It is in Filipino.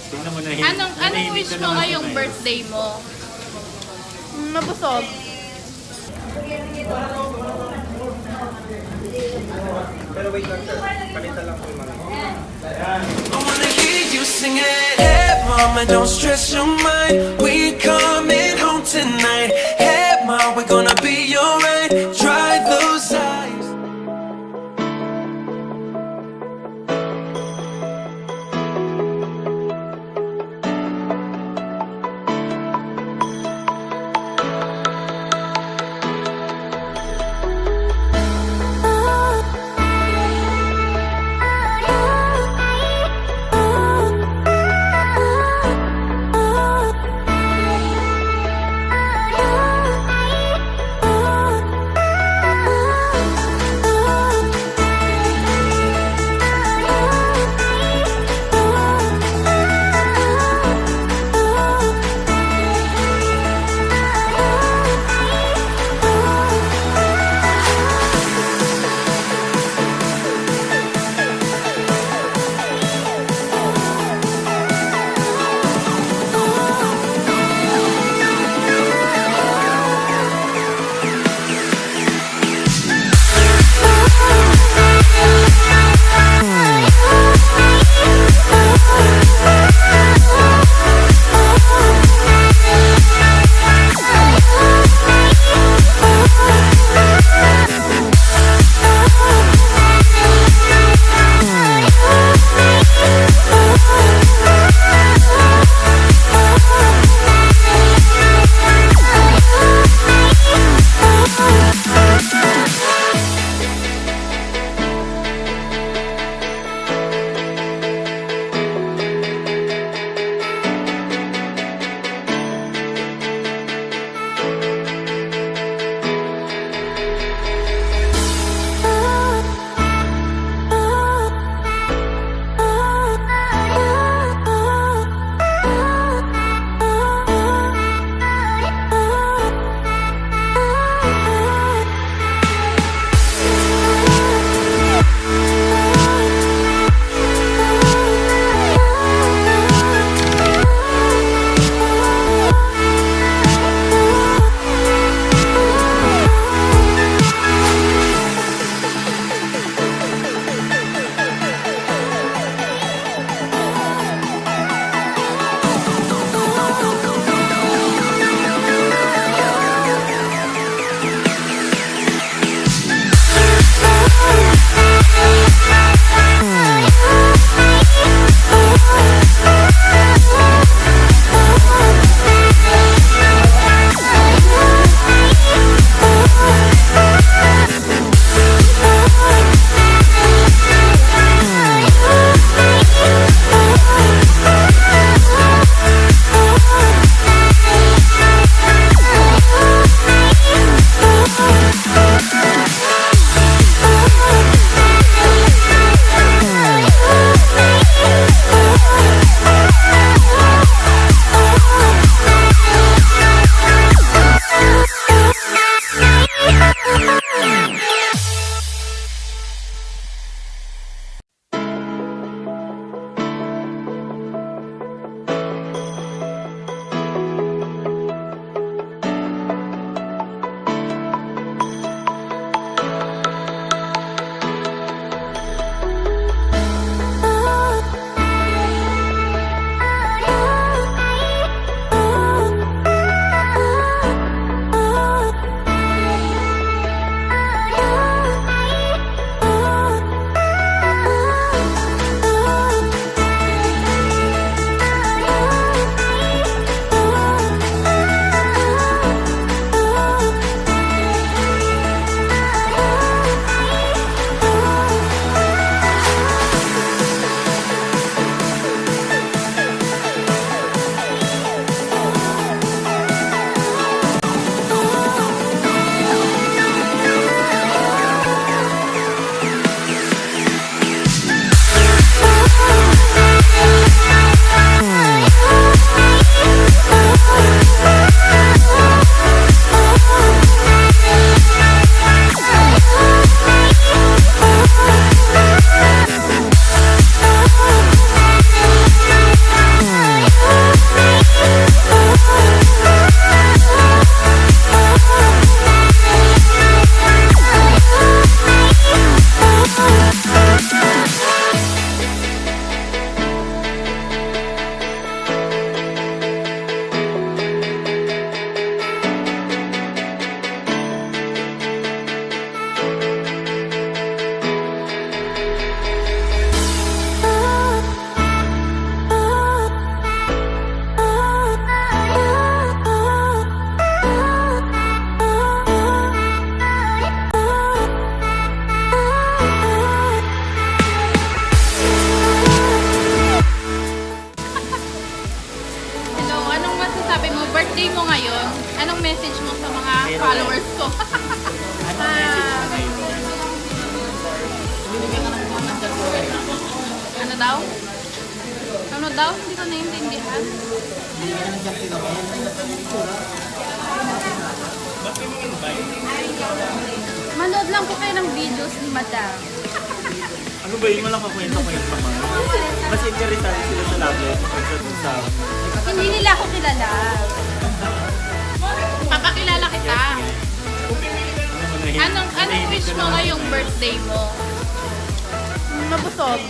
Tingnan mo na Anong wish mo ngayong birthday mo? Mabusog. Pero wait lang sir, palitan lang po yung mga. I wanna hear you sing it. Hey mama, don't stress your mind. We coming home tonight. Hey mom, we're gonna be alright. Dry those eyes. birthday mo ngayon, anong message mo sa mga followers ko? Ano daw? Ano daw? Hindi ko naiintindihan. Manood lang po kayo ng videos ni Madam. Ano ba yun? Walang kakwento-kwento pa. Mas interesado sila sa love life kaysa dun sa... Hindi nila ako kilala. Papakilala kita. Anong wish mo ngayong birthday mo? Mabusog.